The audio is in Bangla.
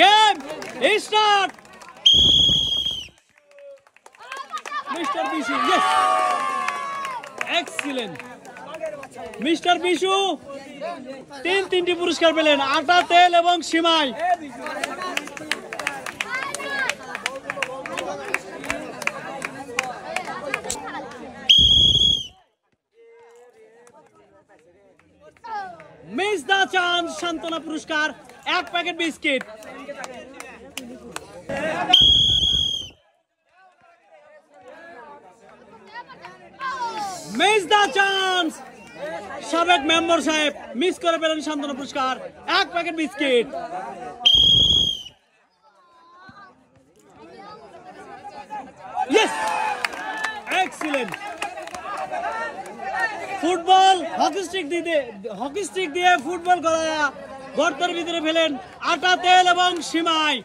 Game start. Mister Bishu, yes, excellent. Mister Bishu তিনটি পুরস্কার পেলেন, আটা, তেল এবং সিমাই। মিস দ্য চান্স সান্ত্বনা পুরস্কার, 1 packet biscuit. Miss the chance সাবেক মেম্বার সাহেব মিস করে পেলেন সান্ত্বনা পুরস্কার, 1 packet biscuit. Yes, excellent. Football hockey stick দিয়ে ফুটবল করা গর্তের ভিতরে ফেলেন আটা, তেল এবং সিমাই।